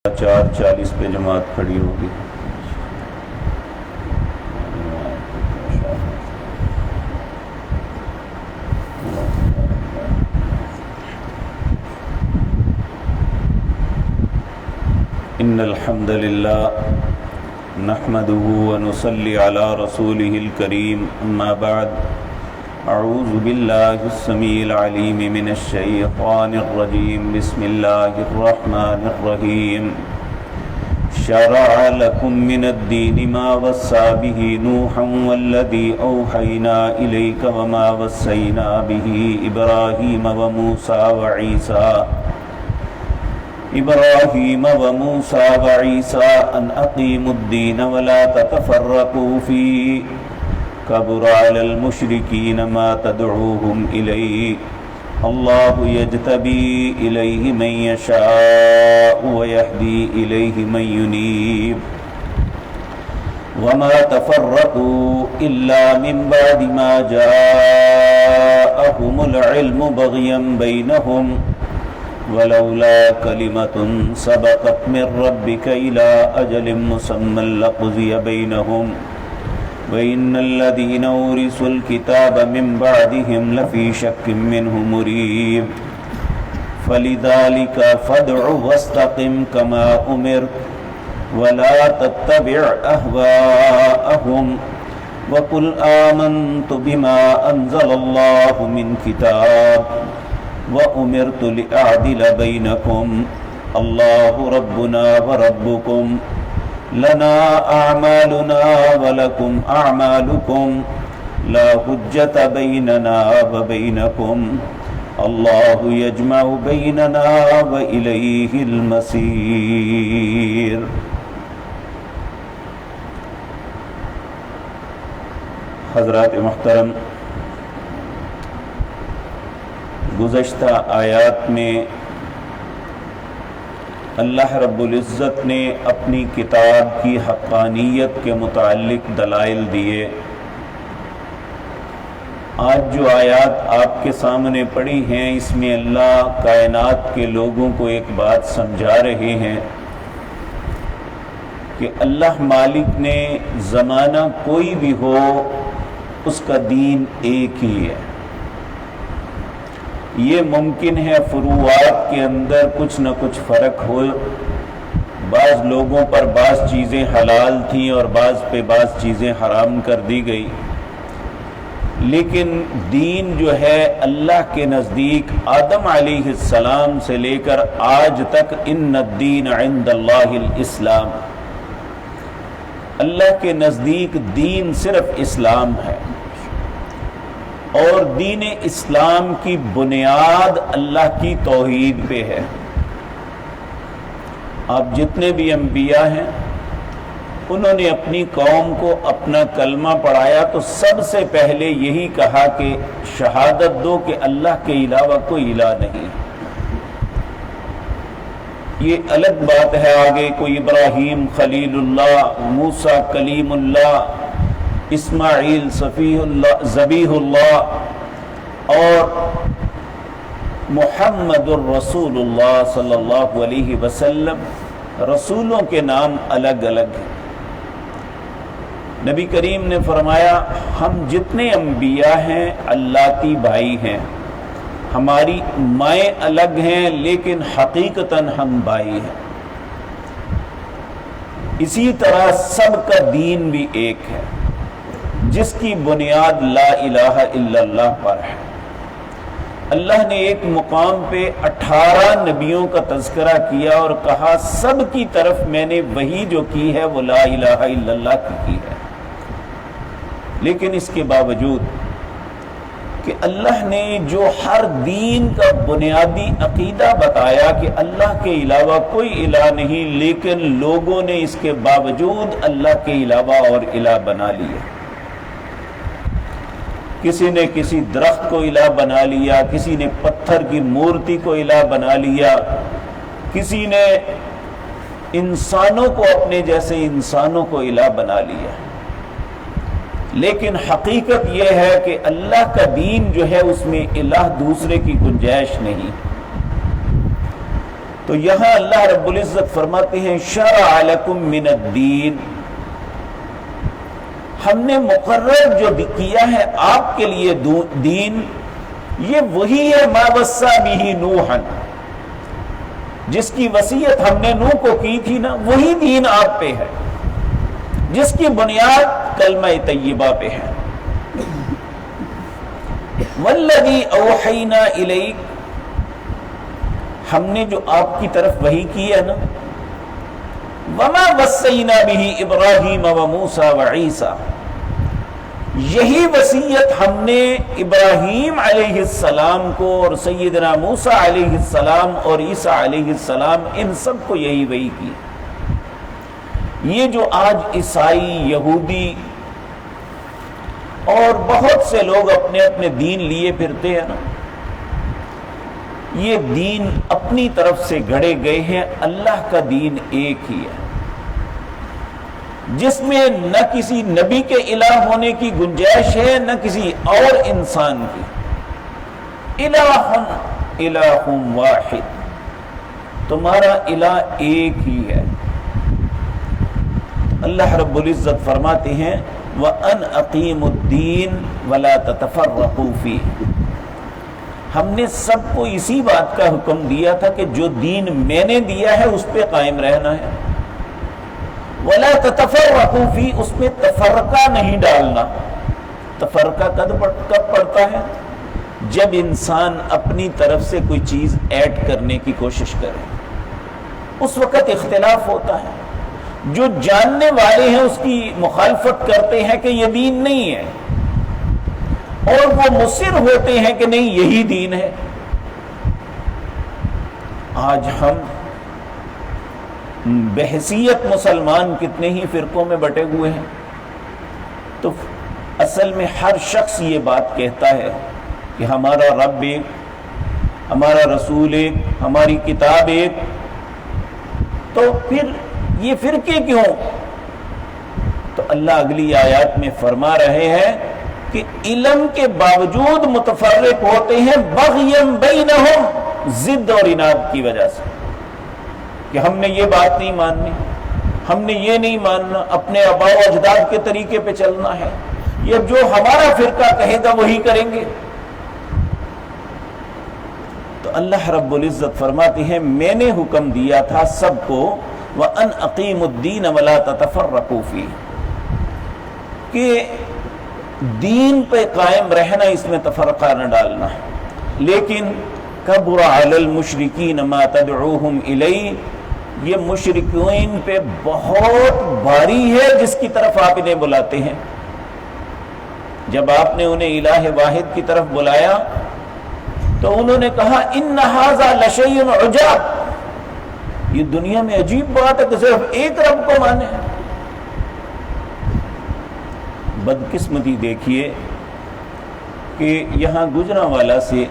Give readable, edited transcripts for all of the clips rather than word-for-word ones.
4:40 پہ جماعت کھڑی ہوگی۔ ان الحمد للہ نحمده ونصلي على رسوله الكريم اما بعد اعوذ باللہ السمیع العلیم من الشیطان الرجیم بسم اللہ الرحمن الرحیم شرع لكم من الدین ما وصى به نوحا والذی اوحینا الیک وما وصینا به ابراہیم وموسى ان اقیموا الدین ولا تتفرقوا فیہ کبر علی المشرکین ما تدعوهم الیہ اللہ یجتبی الیہ من یشاء ویہدی الیہ من ینیب وما تفرقوا الا من بعد ما جاءهم العلم بغیا بینہم ولولا کلمة سبقت من ربک الى اجل مسمى لقضی بینہم وَإِنَّ الَّذِينَ أُورِثُوا الْكِتَابَ مِنْ بَعْدِهِمْ لَفِي شَكٍّ مِّنْهُ مُرِيبٍ فَلِذَلِكَ فَادْعُ وَاسْتَقِمْ كَمَا أُمِرْتَ وَلَا تَتَّبِعْ أَهْوَاءَهُمْ وَقُلْ آمَنْتُ بِمَا أَنزَلَ اللَّهُ مِنْ كِتَابٍ وَأُمِرْتُ لِأَعْدِلَ بَيْنَكُمْ اللَّهُ رَبُّنَا وَرَبُّكُمْ لنا اعمالنا ولکم اعمالکم لا حجت بیننا وبینکم اللہ یجمع بیننا والیہ المصیر۔ حضرات محترم، گزشتہ آیات میں اللہ رب العزت نے اپنی کتاب کی حقانیت کے متعلق دلائل دیے۔ آج جو آیات آپ کے سامنے پڑھی ہیں اس میں اللہ کائنات کے لوگوں کو ایک بات سمجھا رہے ہیں کہ اللہ مالک نے زمانہ کوئی بھی ہو اس کا دین ایک ہی ہے۔ یہ ممکن ہے فروعات کے اندر کچھ نہ کچھ فرق ہو، بعض لوگوں پر بعض چیزیں حلال تھیں اور بعض پہ بعض چیزیں حرام کر دی گئی، لیکن دین جو ہے اللہ کے نزدیک آدم علیہ السلام سے لے کر آج تک ان الدین عند اللہ الاسلام، اللہ کے نزدیک دین صرف اسلام ہے، اور دین اسلام کی بنیاد اللہ کی توحید پہ ہے۔ آپ جتنے بھی انبیاء ہیں انہوں نے اپنی قوم کو اپنا کلمہ پڑھایا تو سب سے پہلے یہی کہا کہ شہادت دو کہ اللہ کے علاوہ کوئی الہ نہیں۔ یہ الگ بات ہے آگے کوئی ابراہیم خلیل اللہ، موسیٰ کلیم اللہ، اسماعیل صفیہ اللہ، ذبیح اللہ اور محمد الرسول اللہ صلی اللہ علیہ وسلم، رسولوں کے نام الگ الگ ہیں۔ نبی کریم نے فرمایا ہم جتنے انبیاء ہیں اللہتی بھائی ہیں، ہماری مائیں الگ ہیں لیکن حقیقتاً ہم بھائی ہیں۔ اسی طرح سب کا دین بھی ایک ہے جس کی بنیاد لا الہ الا اللہ پر ہے۔ اللہ نے ایک مقام پہ 18 نبیوں کا تذکرہ کیا اور کہا سب کی طرف میں نے وہی جو کی ہے وہ لا الہ الا اللہ کی ہے، لیکن اس کے باوجود کہ اللہ نے جو ہر دین کا بنیادی عقیدہ بتایا کہ اللہ کے علاوہ کوئی الہ نہیں، لیکن لوگوں نے اس کے باوجود اللہ کے علاوہ اور الہ بنا لیے۔ کسی نے کسی درخت کو الہ بنا لیا، کسی نے پتھر کی مورتی کو الہ بنا لیا، کسی نے انسانوں کو اپنے جیسے انسانوں کو الہ بنا لیا۔ لیکن حقیقت یہ ہے کہ اللہ کا دین جو ہے اس میں الہ دوسرے کی گنجائش نہیں۔ تو یہاں اللہ رب العزت فرماتے ہیں شرع لکم من الدین، ہم نے مقرر جو کیا ہے آپ کے لیے دین، یہ وہی ہے ما وصى به نوحا، جس کی وصیت ہم نے نوح کو کی تھی نا، وہی دین آپ پہ ہے، جس کی بنیاد کلمہ طیبہ پہ ہے۔ والذی اوحینا الیک، ہم نے جو آپ کی طرف وحی کی ہے نا، وما وصینا به ابراہیم وموسیٰ وعیسیٰ، یہی وصیت ہم نے ابراہیم علیہ السلام کو اور سیدنا موسیٰ علیہ السلام اور عیسیٰ علیہ السلام، ان سب کو یہی وحی کی۔ یہ جو آج عیسائی، یہودی اور بہت سے لوگ اپنے اپنے دین لیے پھرتے ہیں نا، یہ دین اپنی طرف سے گھڑے گئے ہیں، اللہ کا دین ایک ہی ہے، جس میں نہ کسی نبی کے الہ ہونے کی گنجائش ہے، نہ کسی اور انسان کی۔ الہ واحد، تمہارا الہ ایک ہی ہے۔ اللہ رب العزت فرماتے ہیں وَأَنْ أَقِيمُوا الدِّينَ وَلَا تَتَفَرَّقُوا فِيهِ، ہم نے سب کو اسی بات کا حکم دیا تھا کہ جو دین میں نے دیا ہے اس پہ قائم رہنا ہے، وَلَا تَتَفَرَّقُوا فِيهِ، اس میں تفرقہ نہیں ڈالنا۔ تفرقہ کب پڑتا ہے؟ جب انسان اپنی طرف سے کوئی چیز ایڈ کرنے کی کوشش کرے، اس وقت اختلاف ہوتا ہے۔ جو جاننے والے ہیں اس کی مخالفت کرتے ہیں کہ یہ دین نہیں ہے، اور وہ مصر ہوتے ہیں کہ نہیں یہی دین ہے۔ آج ہم بحیثیت مسلمان کتنے ہی فرقوں میں بٹے ہوئے ہیں، تو اصل میں ہر شخص یہ بات کہتا ہے کہ ہمارا رب ایک، ہمارا رسول ایک، ہماری کتاب ایک، تو پھر یہ فرقے کیوں؟ تو اللہ اگلی آیات میں فرما رہے ہیں کہ علم کے باوجود متفرق ہوتے ہیں بغیم بینہم، ضد اور اناد کی وجہ سے، کہ ہم نے یہ بات نہیں ماننی، ہم نے یہ نہیں ماننا، اپنے آباء و اجداد کے طریقے پہ چلنا ہے، یا جو ہمارا فرقہ کہے گا وہی کریں گے۔ تو اللہ رب العزت فرماتے ہیں میں نے حکم دیا تھا سب کو وَأَنْ أَقِيمُوا الدِّينَ وَلَا تَتَفَرَّقُوا فِيهِ، کہ دین پہ قائم رہنا، اس میں تفرقہ نہ ڈالنا۔ لیکن كَبُرَ عَلَى الْمُشْرِكِينَ مَا تَدْعُوهُمْ إِلَيْهِ، یہ مشرکین پہ بہت بھاری ہے جس کی طرف آپ انہیں بلاتے ہیں۔ جب آپ نے انہیں الہ واحد کی طرف بلایا تو انہوں نے کہا إِنَّ هَذَا لَشَيْءٌ عُجَابٌ، یہ دنیا میں عجیب بات ہے کہ صرف ایک رب کو مانے۔ بدقسمتی دیکھیے کہ یہاں گجرانوالہ سے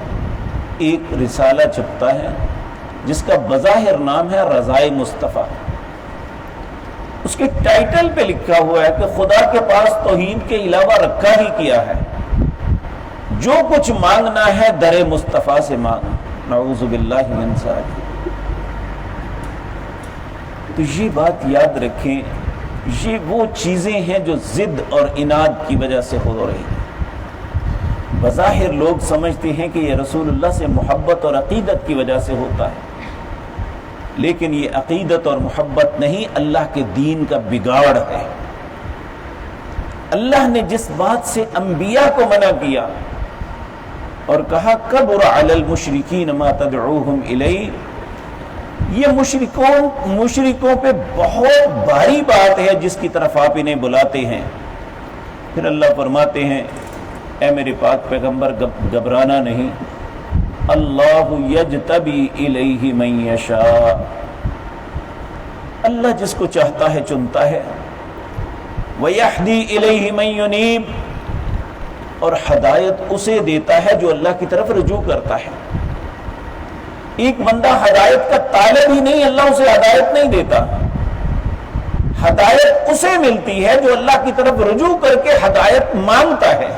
ایک رسالہ چھپتا ہے جس کا بظاہر نام ہے رضائے مصطفیٰ، اس کے ٹائٹل پہ لکھا ہوا ہے کہ خدا کے پاس توحید کے علاوہ رکھا ہی کیا ہے، جو کچھ مانگنا ہے در مصطفیٰ سے مانگ، نعوذ باللہ من ذالک۔ تو یہ بات یاد رکھیں، یہ وہ چیزیں ہیں جو ضد اور اناد کی وجہ سے ہو رہی ہیں۔ بظاہر لوگ سمجھتے ہیں کہ یہ رسول اللہ سے محبت اور عقیدت کی وجہ سے ہوتا ہے، لیکن یہ عقیدت اور محبت نہیں، اللہ کے دین کا بگاڑ ہے۔ اللہ نے جس بات سے انبیاء کو منع کیا اور کہا کبر علی المشرکین ما تدعوہم الیہ، یہ مشرکوں پہ بہت بھاری بات ہے جس کی طرف آپ انہیں بلاتے ہیں۔ پھر اللہ فرماتے ہیں اے میرے پاک پیغمبر گھبرانا نہیں، اللہ یجتبی الیہ من یشاء، اللہ جس کو چاہتا ہے چنتا ہے، وَيَحْدِي إِلَيْهِ مَن يُنِيبُ، اور ہدایت اسے دیتا ہے جو اللہ کی طرف رجوع کرتا ہے۔ ایک بندہ ہدایت کا طالب ہی نہیں، اللہ اسے ہدایت نہیں دیتا، ہدایت اسے ملتی ہے جو اللہ کی طرف رجوع کر کے ہدایت مانگتا ہے،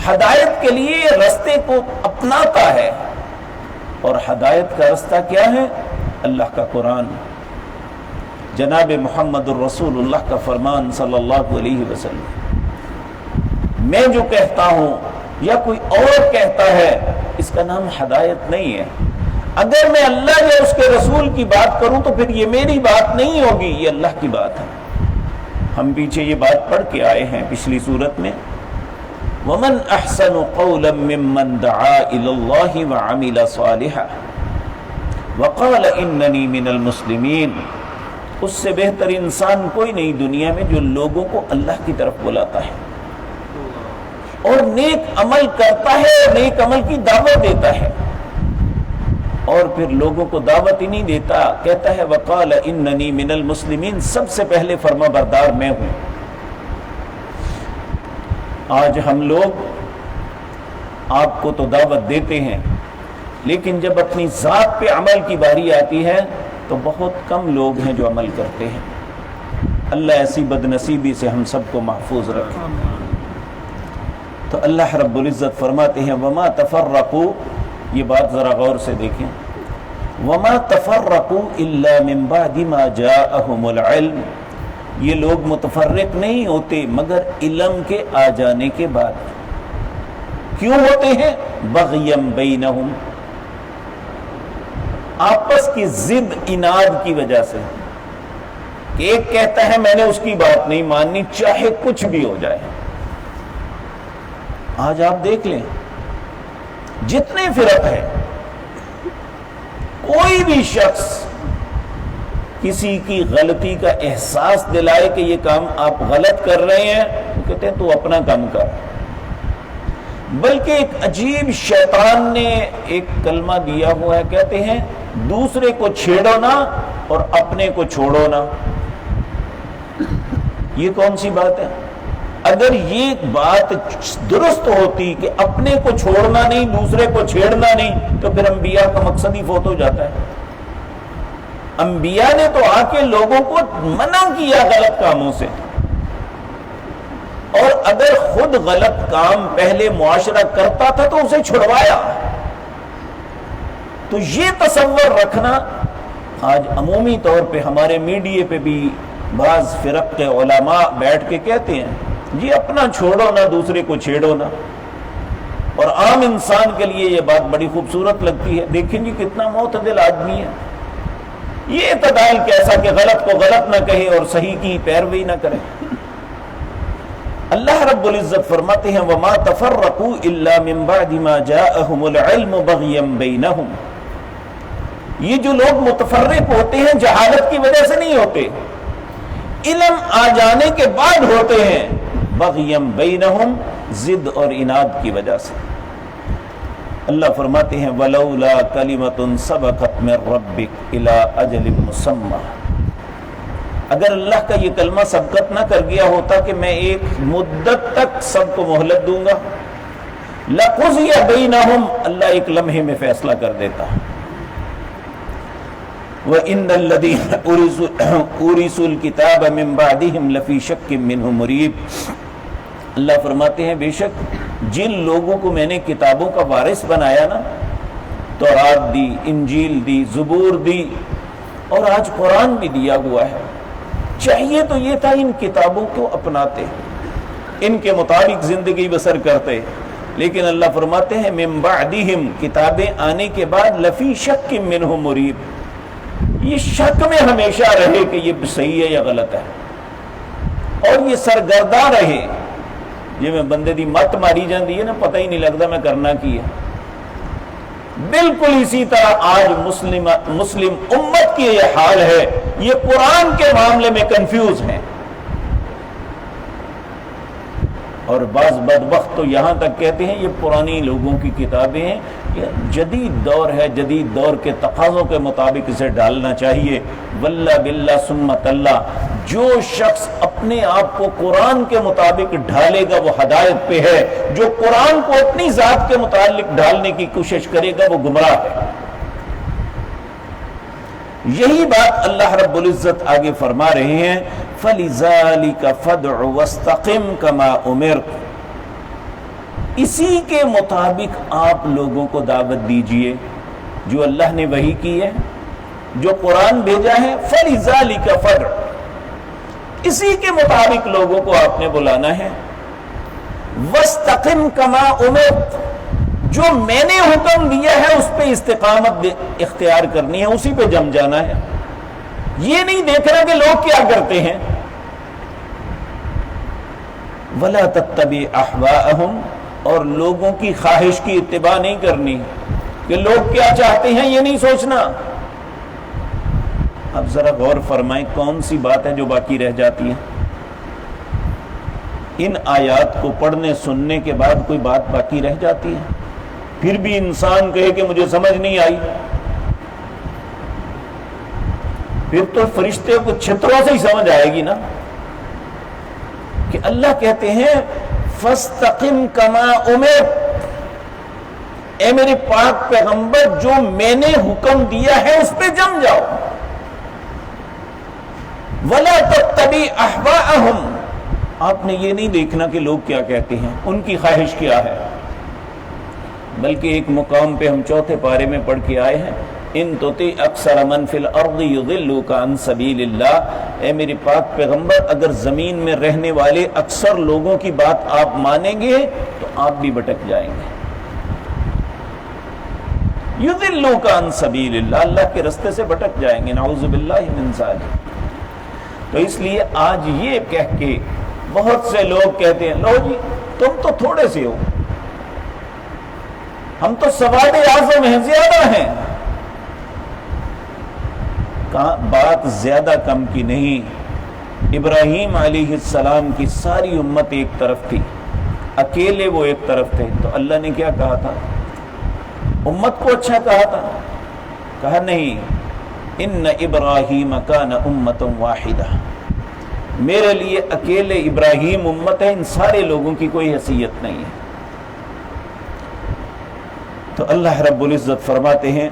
ہدایت کے لیے رستے کو اپناتا ہے۔ اور ہدایت کا رستہ کیا ہے؟ اللہ کا قرآن، جناب محمد الرسول اللہ کا فرمان صلی اللہ علیہ وسلم۔ میں جو کہتا ہوں یا کوئی اور کہتا ہے، اس کا نام ہدایت نہیں ہے۔ اگر میں اللہ یا اس کے رسول کی بات کروں تو پھر یہ میری بات نہیں ہوگی، یہ اللہ کی بات ہے۔ ہم پیچھے یہ بات پڑھ کے آئے ہیں پچھلی سورت میں، وَمَنْ أَحْسَنُ قَوْلًا مِّمَّنْ دَعَا إِلَى اللَّهِ وَعَمِلَ صَالِحًا وَقَالَ إِنَّنِي مِنَ الْمُسْلِمِينَ۔ اس سے بہتر انسان کوئی نہیں دنیا میں جو لوگوں کو اللہ کی طرف بلاتا ہے اور نیک عمل کرتا ہے اور نیک عمل کی دعوت دیتا ہے، اور پھر لوگوں کو دعوت ہی نہیں دیتا، کہتا ہے وقال اننی من المسلمین، سب سے پہلے فرما بردار میں ہوں۔ آج ہم لوگ آپ کو تو دعوت دیتے ہیں، لیکن جب اپنی ذات پہ عمل کی باری آتی ہے تو بہت کم لوگ ہیں جو عمل کرتے ہیں۔ اللہ ایسی بدنصیبی سے ہم سب کو محفوظ رکھے۔ تو اللہ رب العزت فرماتے ہیں وما تفرقوا، یہ بات ذرا غور سے دیکھیں، وما تفرقوا الا من بعد ما جاءهم العلم، یہ لوگ متفرق نہیں ہوتے مگر علم کے آ جانے کے بعد۔ کیوں ہوتے ہیں؟ بغیم بینہم، آپس کی ضد اناد کی وجہ سے، کہ ایک کہتا ہے میں نے اس کی بات نہیں ماننی چاہے کچھ بھی ہو جائے۔ آج آپ دیکھ لیں جتنے فرق ہیں، کوئی بھی شخص کسی کی غلطی کا احساس دلائے کہ یہ کام آپ غلط کر رہے ہیں، وہ کہتے ہیں تو اپنا کام کر۔ بلکہ ایک عجیب شیطان نے ایک کلمہ دیا ہوا ہے، کہتے ہیں دوسرے کو چھیڑو نہ اور اپنے کو چھوڑو نہ۔ یہ کون سی بات ہے؟ اگر یہ بات درست ہوتی کہ اپنے کو چھوڑنا نہیں دوسرے کو چھیڑنا نہیں، تو پھر انبیاء کا مقصد ہی فوت ہو جاتا ہے۔ انبیاء نے تو آ کے لوگوں کو منع کیا غلط کاموں سے، اور اگر خود غلط کام پہلے معاشرہ کرتا تھا تو اسے چھڑوایا۔ تو یہ تصور رکھنا، آج عمومی طور پہ ہمارے میڈیا پہ بھی بعض فرق کے علماء بیٹھ کے کہتے ہیں جی اپنا چھوڑو نہ دوسرے کو چھیڑو نہ، اور عام انسان کے لیے یہ بات بڑی خوبصورت لگتی ہے۔ دیکھیں جی کتنا معتدل آدمی ہے، یہ اعتدال کیسا کہ غلط کو غلط نہ کہے اور صحیح کی پیروی نہ کرے۔ اللہ رب العزت فرماتے ہیں وما تفرقوا الا من بعد ما جاءهم العلم بغيا بينهم، یہ جو لوگ متفرق ہوتے ہیں جہالت کی وجہ سے نہیں ہوتے، علم آ جانے کے بعد ہوتے ہیں، بغیم بینہم، ضد اور اناد کی وجہ سے۔ اللہ فرماتے ہیں ولولا کلمۃ سبقت من ربک الی اجل مسمى، اگر اللہ کا یہ کلمہ سبقت نہ کر گیا ہوتا کہ میں ایک مدت تک سب کو مہلت دوں گا، لقضی بینہم، اللہ ایک لمحے میں فیصلہ کر دیتا۔ وَإِنَّ الَّذِينَ أُورِثُوا الْكِتَابَ مِن بَعْدِهِمْ لَفِي شَكٍّ مِّنْهُ مُرِيبٍ، اللہ فرماتے ہیں بے شک جن لوگوں کو میں نے کتابوں کا وارث بنایا نا، تورات دی، انجیل دی، زبور دی، اور آج قرآن بھی دیا ہوا ہے، چاہیے تو یہ تھا ان کتابوں کو اپناتے، ان کے مطابق زندگی بسر کرتے، لیکن اللہ فرماتے ہیں من بعدہم، کتابیں آنے کے بعد لفی شک منہ مریب، یہ شک میں ہمیشہ رہے کہ یہ صحیح ہے یا غلط ہے، اور یہ سرگرداں رہے، جی میں بندے دی مت ماری جاندی ہے نا، پتہ ہی نہیں لگتا میں کرنا کی ہے۔ بالکل اسی طرح آج مسلم امت کی یہ حال ہے، یہ قرآن کے معاملے میں کنفیوز ہیں، اور بعض بدبخت تو یہاں تک کہتے ہیں یہ پرانی لوگوں کی کتابیں ہیں، یہ جدید دور ہے، جدید دور کے تقاضوں کے مطابق اسے ڈالنا چاہیے۔ واللہ باللہ سمت اللہ، جو شخص اپنے آپ کو قرآن کے مطابق ڈھالے گا وہ ہدایت پہ ہے، جو قرآن کو اپنی ذات کے متعلق ڈھالنے کی کوشش کرے گا وہ گمراہ ہے۔ یہی بات اللہ رب العزت آگے فرما رہے ہیں فَلِذَلِكَ فَادْعُ وَاسْتَقِمْ كَمَا أُمِرْتَ، اسی کے مطابق آپ لوگوں کو دعوت دیجئے جو اللہ نے وحی کی ہے، جو قرآن بھیجا ہے، فَلِذَلِكَ فَدْعُ، اسی کے مطابق لوگوں کو آپ نے بلانا ہے۔ وَاسْتَقِمْ كَمَا أُمِرْتَ، جو میں نے حکم دیا ہے اس پہ استقامت اختیار کرنی ہے، اسی پہ جم جانا ہے۔ یہ نہیں دیکھنا کہ لوگ کیا کرتے ہیں۔ وَلَا تَتَّبِعْ أَهْوَاءَهُمْ، اور لوگوں کی خواہش کی اتباع نہیں کرنی کہ لوگ کیا چاہتے ہیں، یہ نہیں سوچنا۔ اب ذرا غور فرمائیں کون سی بات ہے جو باقی رہ جاتی ہے؟ ان آیات کو پڑھنے سننے کے بعد کوئی بات باقی رہ جاتی ہے؟ پھر بھی انسان کہے کہ مجھے سمجھ نہیں آئی، پھر تو فرشتے کو چھتروں سے ہی سمجھ آئے گی نا کہ اللہ کہتے ہیں فَاسْتَقِمْ كَمَا أُمِرْتَ، اے میرے پاک پیغمبر جو میں نے حکم دیا ہے اس پہ جم جاؤ۔ وَلَا تَتَّبِعْ أَهْوَاءَهُمْ، آپ نے یہ نہیں دیکھنا کہ لوگ کیا کہتے ہیں، ان کی خواہش کیا ہے، بلکہ ایک مقام پہ ہم چوتھے پارے میں پڑھ کے آئے ہیں ان تطیع اکثر من فی الارض یضلوک عن سبیل اللہ، اے میرے پاک پیغمبر اگر زمین میں رہنے والے اکثر لوگوں کی بات آپ مانیں گے تو آپ بھی بھٹک جائیں گے۔ یضلوک عن سبیل اللہ، اللہ کے رستے سے بھٹک جائیں گے، نعوذ باللہ من ذالک۔ تو اس لیے آج یہ کہہ کے بہت سے لوگ کہتے ہیں لو جی تم تو تھوڑے سے ہو، ہم تو سواد اعظم ہیں، زیادہ ہیں۔ بات زیادہ کم کی نہیں، ابراہیم علیہ السلام کی ساری امت ایک طرف تھی، اکیلے وہ ایک طرف تھے، تو اللہ نے کیا کہا تھا؟ امت کو اچھا کہا تھا؟ کہا نہیں، ان ابراہیم کان امۃ واحدہ، میرے لیے اکیلے ابراہیم امت ہے، ان سارے لوگوں کی کوئی حیثیت نہیں ہے۔ تو اللہ رب العزت فرماتے ہیں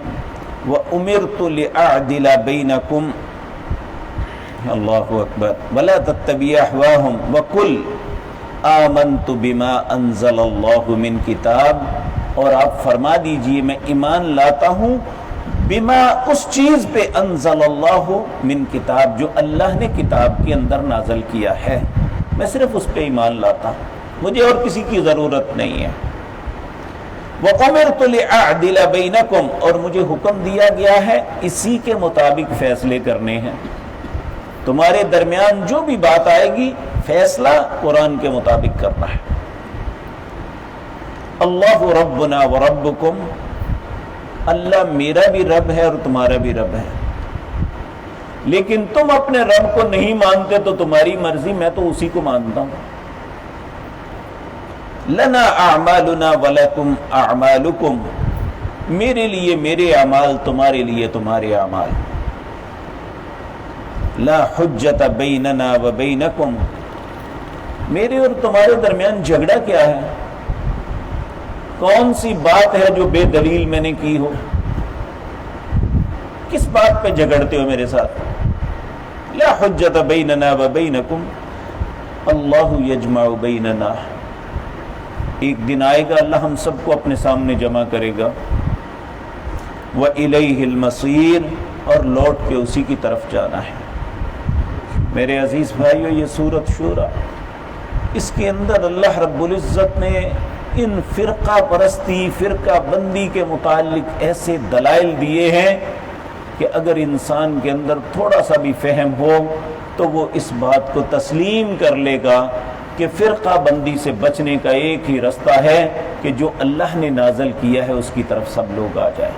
وَأُمِرْتُ لِأَعْدِلَ بَيْنَكُمْ، اللہ اکبر، وَلَا تَتَّبِعْ أَهْوَاءَهُمْ وَقُلْ آمَنْتُ بِمَا أَنزَلَ اللَّهُ مِنْ کتاب، اور آپ فرما دیجئے میں ایمان لاتا ہوں بما، اس چیز پہ انزل اللہ من کتاب، جو اللہ نے کتاب کے اندر نازل کیا ہے، میں صرف اس پہ ایمان لاتا ہوں، مجھے اور کسی کی ضرورت نہیں ہے۔ وَأُمِرْتُ لِأَعْدِلَ بَيْنَكُمْ، اور مجھے حکم دیا گیا ہے اسی کے مطابق فیصلے کرنے ہیں، تمہارے درمیان جو بھی بات آئے گی فیصلہ قرآن کے مطابق کرنا ہے۔ اللہ ربنا وربکم، اللہ میرا بھی رب ہے اور تمہارا بھی رب ہے، لیکن تم اپنے رب کو نہیں مانتے تو تمہاری مرضی، میں تو اسی کو مانتا ہوں۔ لنا اعمالنا ولکم اعمالکم، میرے لیے میرے اعمال، تمہارے لیے تمہارے اعمال۔ لا حجت بیننا وبینکم، میرے اور تمہارے درمیان جھگڑا کیا ہے؟ کون سی بات ہے جو بے دلیل میں نے کی ہو؟ کس بات پہ جھگڑتے ہو میرے ساتھ؟ لا حجت بیننا وبینکم اللہ یجمع بیننا، ایک دن آئے گا اللہ ہم سب کو اپنے سامنے جمع کرے گا۔ وَإِلَيْهِ الْمَصِيرُ، اور لوٹ کے اسی کی طرف جانا ہے۔ میرے عزیز بھائیو، یہ سورۃ شورى، اس کے اندر اللہ رب العزت نے ان فرقہ پرستی، فرقہ بندی کے متعلق ایسے دلائل دیے ہیں کہ اگر انسان کے اندر تھوڑا سا بھی فہم ہو تو وہ اس بات کو تسلیم کر لے گا کہ فرقہ بندی سے بچنے کا ایک ہی رستہ ہے کہ جو اللہ نے نازل کیا ہے اس کی طرف سب لوگ آ جائیں۔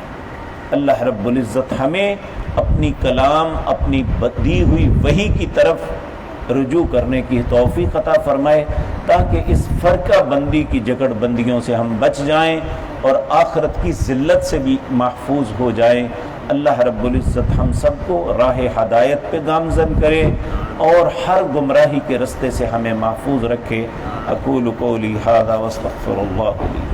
اللہ رب العزت ہمیں اپنی کلام، اپنی دی ہوئی وحی کی طرف رجوع کرنے کی توفیق عطا فرمائے، تاکہ اس فرقہ بندی کی جگڑ بندیوں سے ہم بچ جائیں اور آخرت کی ذلت سے بھی محفوظ ہو جائیں۔ اللہ رب العزت ہم سب کو راہ ہدایت پہ گامزن کرے اور ہر گمراہی کے رستے سے ہمیں محفوظ رکھے۔ اقول قولی ھذا واستغفر اللہ لی۔